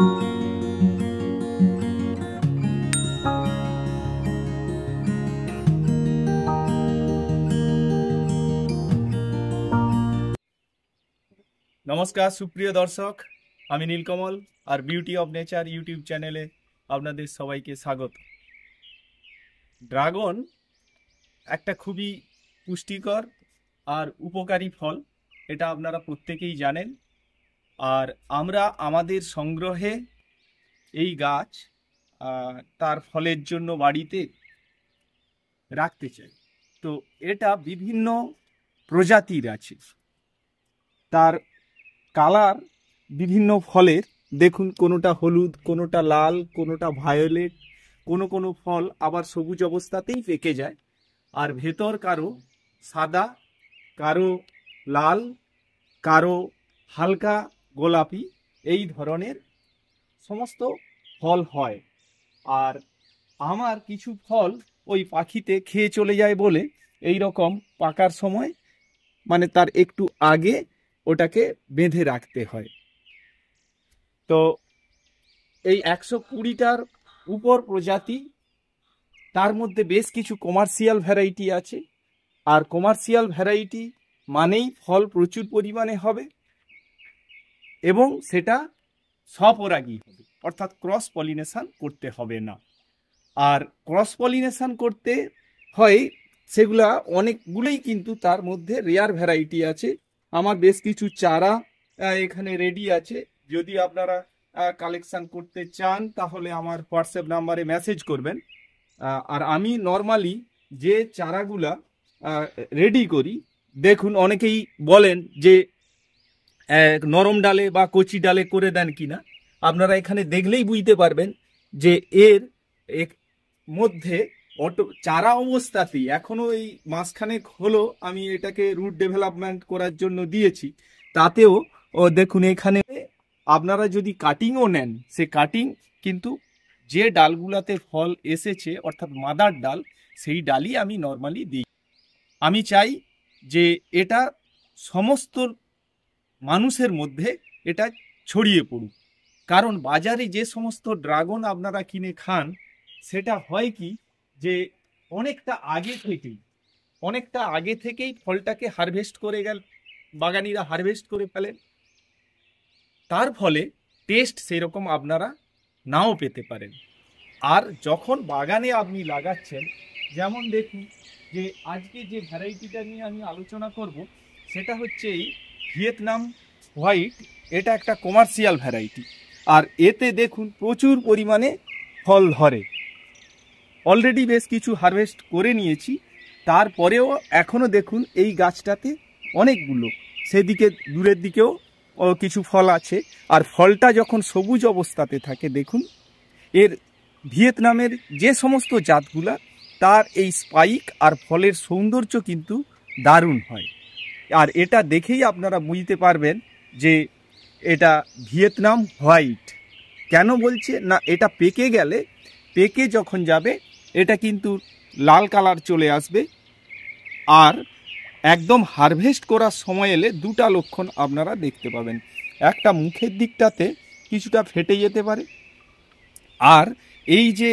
নমস্কার সুপ্রিয় দর্শক, আমি নীলকমল আর বিউটি অব নেচার ইউটিউব চ্যানেলে আপনাদের সবাইকে স্বাগত। ড্রাগন একটা খুবই পুষ্টিকর আর উপকারী ফল, এটা আপনারা প্রত্যেকেই জানেন। আর আমরা আমাদের সংগ্রহে এই গাছ তার ফলের জন্য বাড়িতে রাখতে চাই। তো এটা বিভিন্ন প্রজাতির আছে, তার কালার বিভিন্ন ফলের দেখুন, কোনোটা হলুদ, কোনোটা লাল, কোনোটা ভায়োলেট, কোনো ফল আবার সবুজ অবস্থাতেই পেকে যায়। আর ভেতর কারো সাদা, কারো লাল, কারো হালকা গোলাপি, এই ধরনের সমস্ত ফল হয়। আর আমার কিছু ফল ওই পাখিতে খেয়ে চলে যায় বলে এই রকম পাকার সময় মানে তার একটু আগে ওটাকে বেঁধে রাখতে হয়। তো এই 120টার উপর প্রজাতি, তার মধ্যে বেশ কিছু কমার্শিয়াল ভ্যারাইটি আছে। আর কমার্শিয়াল ভ্যারাইটি মানেই ফল প্রচুর পরিমাণে হবে এবং সেটা স্বপরাগী হবে, অর্থাৎ ক্রস পলিনেশন করতে হবে না। আর ক্রস পলিনেশন করতে হয় সেগুলা অনেকগুলোই, কিন্তু তার মধ্যে রেয়ার ভ্যারাইটি আছে। আমার বেশ কিছু চারা এখানে রেডি আছে। যদি আপনারা কালেকশন করতে চান তাহলে আমার হোয়াটসঅ্যাপ নাম্বারে মেসেজ করবেন। আর আমি নর্মালি যে চারাগুলা রেডি করি, দেখুন অনেকেই বলেন যে নরম ডালে বা কচি ডালে করে দেন কিনা। আপনারা এখানে দেখলেই বুঝতে পারবেন যে এর মধ্যে চারা অবস্থাতেই এখনো এই মাসখানেক হলো আমি এটাকে রুট ডেভেলপমেন্ট করার জন্য দিয়েছি। তাতেও দেখুন এখানে আপনারা যদি কাটিংও নেন, সে কাটিং কিন্তু যে ডালগুলাতে ফল এসেছে অর্থাৎ মাদার ডাল, সেই ডালই আমি নর্মালি দিই। আমি চাই যে এটা সমস্ত মানুষের মধ্যে এটা ছড়িয়ে পড়ুক। কারণ বাজারে যে সমস্ত ড্রাগন আপনারা কিনে খান, সেটা হয় কি যে অনেকটা আগে থেকেই ফলটাকে হারভেস্ট করে গেল, বাগানিরা হারভেস্ট করে ফেলেন। তার ফলে টেস্ট সেরকম আপনারা নাও পেতে পারেন। আর যখন বাগানে আপনি লাগাচ্ছেন, যেমন দেখুন যে আজকে যে ভ্যারাইটিটা নিয়ে আমি আলোচনা করব সেটা হচ্ছে এই ভিয়েতনাম হোয়াইট। এটা একটা কমার্শিয়াল ভ্যারাইটি। আর এতে দেখুন প্রচুর পরিমাণে ফল ধরে। অলরেডি বেশ কিছু হারভেস্ট করে নিয়েছি, তারপরেও এখনও দেখুন এই গাছটাতে অনেকগুলো, সেদিকে দূরের দিকেও কিছু ফল আছে। আর ফলটা যখন সবুজ অবস্থাতে থাকে, দেখুন এর ভিয়েতনামের যে সমস্ত জাতগুলা, তার এই স্পাইক আর ফলের সৌন্দর্য কিন্তু দারুণ হয়। আর এটা দেখেই আপনারা বুঝতে পারবেন যে এটা ভিয়েতনাম হোয়াইট। কেন বলছে না, এটা পেকে গেলে, পেকে যখন যাবে এটা কিন্তু লাল কালার চলে আসবে। আর একদম হারভেস্ট করার সময় এলে দুটা লক্ষণ আপনারা দেখতে পাবেন। একটা, মুখের দিকটাতে কিছুটা ফেটে যেতে পারে, আর এই যে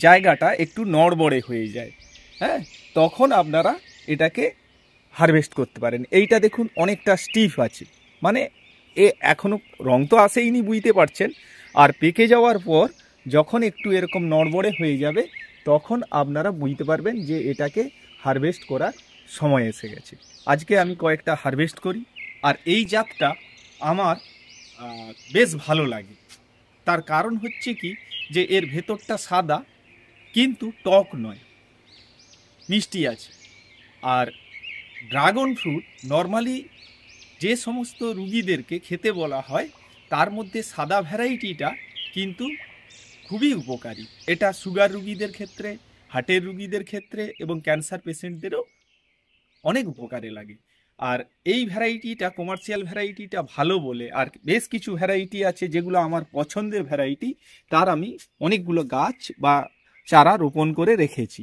জায়গাটা একটু নড়বড়ে হয়ে যায়, হ্যাঁ, তখন আপনারা এটাকে হারভেস্ট করতে পারেন। এইটা দেখুন অনেকটা স্টিফ আছে, মানে এ এখনো রং তো আসেইনি, বুঝতে পারছেন। আর পেকে যাওয়ার পর যখন একটু এরকম নড়বড়ে হয়ে যাবে, তখন আপনারা বুঝতে পারবেন যে এটাকে হারভেস্ট করার সময় এসে গেছে। আজকে আমি কয়েকটা হারভেস্ট করি। আর এই জাতটা আমার বেশ ভালো লাগে। তার কারণ হচ্ছে কি, যে এর ভেতরটা সাদা কিন্তু টক নয়, মিষ্টি আছে। আর ড্রাগন ফ্রুট নর্মালি যে সমস্ত রুগীদেরকে খেতে বলা হয়, তার মধ্যে সাদা ভ্যারাইটিটা কিন্তু খুবই উপকারী। এটা সুগার রুগীদের ক্ষেত্রে, হার্টের রুগীদের ক্ষেত্রে এবং ক্যান্সার পেশেন্টদেরও অনেক উপকারে লাগে। আর এই ভ্যারাইটিটা, কমার্শিয়াল ভ্যারাইটিটা ভালো বলে, আর বেশ কিছু ভ্যারাইটি আছে যেগুলো আমার পছন্দের ভ্যারাইটি, তার আমি অনেকগুলো গাছ বা চারা রোপণ করে রেখেছি।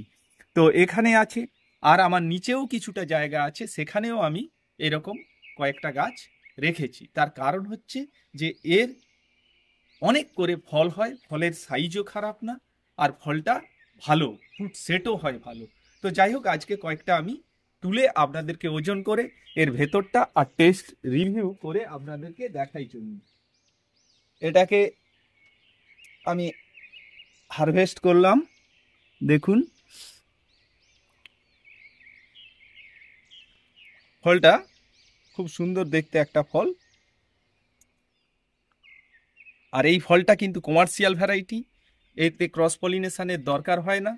তো এখানে আছে, আর আমার নিচেও কিছুটা জায়গা আছে, সেখানেও আমি এরকম কয়েকটা গাছ রেখেছি। তার কারণ হচ্ছে যে এর অনেক করে ফল হয়, ফলের সাইজও খারাপ না, আর ফলটা ভালো, ফ্রুট সেটও হয় ভালো। তো যাই হোক, আজকে কয়েকটা আমি তুলে আপনাদেরকে ওজন করে এর ভেতরটা আর টেস্ট রিভিউ করে আপনাদেরকে দেখাই জন্য। এটাকে আমি হারভেস্ট করলাম, দেখুন ফলটা খুব সুন্দর দেখতে একটা ফল। আর এই ফলটা কিন্তু কমার্শিয়াল ভ্যারাইটি, এতে ক্রস পলিনেশনের দরকার হয় না।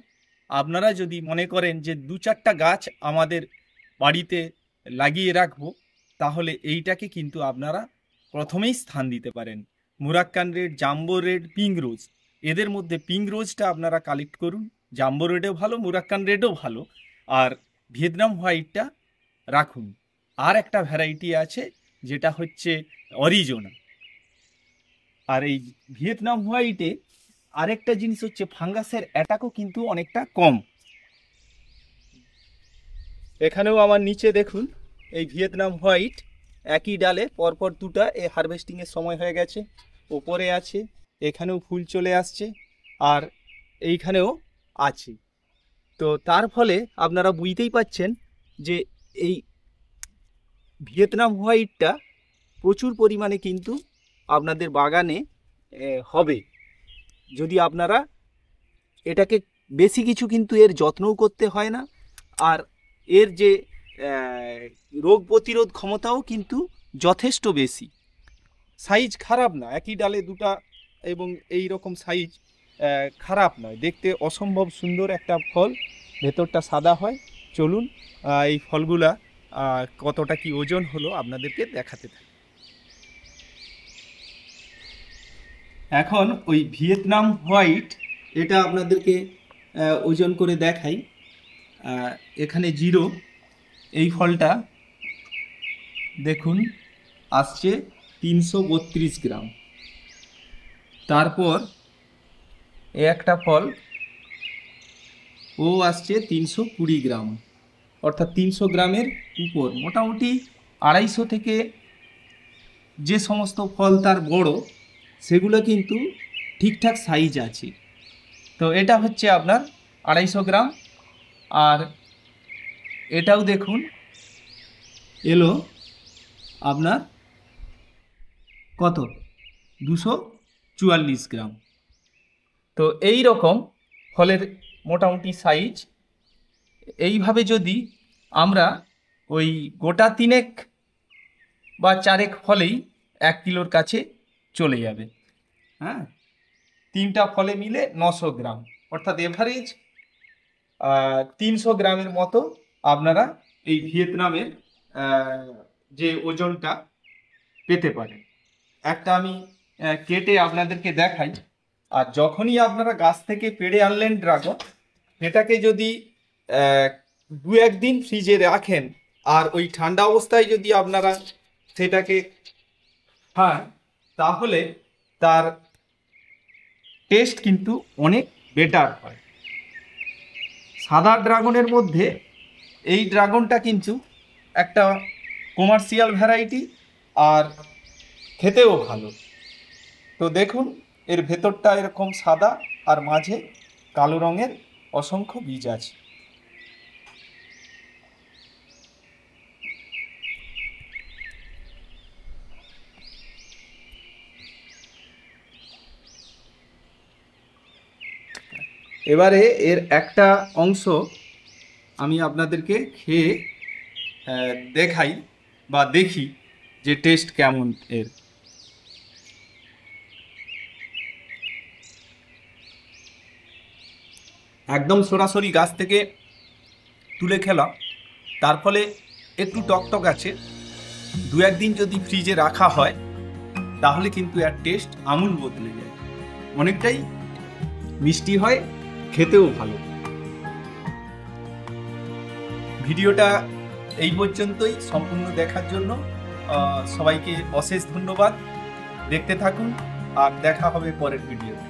আপনারা যদি মনে করেন যে 2-4টা গাছ আমাদের বাড়িতে লাগিয়ে রাখবো, তাহলে এইটাকে কিন্তু আপনারা প্রথমেই স্থান দিতে পারেন। Moroccan red, jumbo red, pink rose, এদের মধ্যে পিঙ্ক রোজটা আপনারা কালেক্ট করুন। জাম্বো রেডও ভালো, মুরাক্কান রেডও ভালো, আর ভিয়েতনাম হোয়াইটটা রাখুন। আর একটা ভ্যারাইটি আছে যেটা হচ্ছে অরিজোনা। আর এই ভিয়েতনাম হোয়াইটে আরেকটা জিনিস হচ্ছে ফাঙ্গাসের অ্যাটাকও কিন্তু অনেকটা কম। এখানেও আমার নিচে দেখুন এই ভিয়েতনাম হোয়াইট একই ডালে পরপর দুটা হারভেস্টিংয়ের সময় হয়ে গেছে, ওপরে আছে, এখানেও ফুল চলে আসছে, আর এইখানেও আছে। তো তার ফলে আপনারা বুঝতেই পাচ্ছেন যে এই ভিয়েতনাম হোয়াইটটা প্রচুর পরিমাণে কিন্তু আপনাদের বাগানে হবে, যদি আপনারা এটাকে বেশি কিছু কিন্তু এর যত্নও করতে হয় না। আর এর যে রোগ প্রতিরোধ ক্ষমতাও কিন্তু যথেষ্ট বেশি। সাইজ খারাপ না, একই ডালে দুটা, এবং এই রকম সাইজ খারাপ নয়, দেখতে অসম্ভব সুন্দর একটা ফল, ভেতরটা সাদা হয়। চলুন এই ফলগুলা কতটা কি ওজন হলো আপনাদেরকে দেখাতে থাকি। এখন ওই ভিয়েতনাম হোয়াইট এটা আপনাদেরকে ওজন করে দেখাই। এখানে 0, এই ফলটা দেখুন আসছে 332 গ্রাম। তারপর একটা ফল ও আসছে 320 গ্রাম, অর্থাৎ 300 গ্রামের উপর। মোটামুটি 250 থেকে যে সমস্ত ফল তার বড়, সেগুলো কিন্তু ঠিকঠাক সাইজ আছে। তো এটা হচ্ছে আপনার 250 গ্রাম। আর এটাও দেখুন এলো আপনার কত, 244 গ্রাম। তো এই রকম ফলের মোটামুটি সাইজ। এইভাবে যদি আমরা ওই গোটা 3 বা 4 ফলেই 1 কিলোর কাছে চলে যাবে। হ্যাঁ, 3টা ফলে মিলে 900 গ্রাম, অর্থাৎ এভারেজ 300 গ্রামের মতো আপনারা এই ভিয়েতনামের যে ওজনটা পেতে পারেন। একটা আমি কেটে আপনাদেরকে দেখাই। আর যখনই আপনারা গাছ থেকে পেড়ে আনলেন ড্রাগন, এটাকে যদি 2-1 দিন ফ্রিজে রাখেন, আর ওই ঠান্ডা অবস্থায় যদি আপনারা সেটাকে খান, তাহলে তার টেস্ট কিন্তু অনেক বেটার হয়। সাদা ড্রাগনের মধ্যে এই ড্রাগনটা কিন্তু একটা কমার্শিয়াল ভ্যারাইটি, আর খেতেও ভালো। তো দেখুন এর ভেতরটা এরকম সাদা, আর মাঝে কালো রঙের অসংখ্য বীজ আছে। এবারে এর একটা অংশ আমি আপনাদেরকে খেয়ে দেখাই বা দেখি যে টেস্ট কেমন এর। একদম সরাসরি গাছ থেকে তুলে খেলাম, তার ফলে একটু টকটক আছে। 2-1 দিন যদি ফ্রিজে রাখা হয়, তাহলে কিন্তু এর টেস্ট আমূল বদলে যায়, অনেকটাই মিষ্টি হয়, খেতেও ভালো। ভিডিওটা এই পর্যন্তই। সম্পূর্ণ দেখার জন্য সবাইকে অশেষ ধন্যবাদ। দেখতে থাকুন, আর দেখা হবে পরের ভিডিওতে।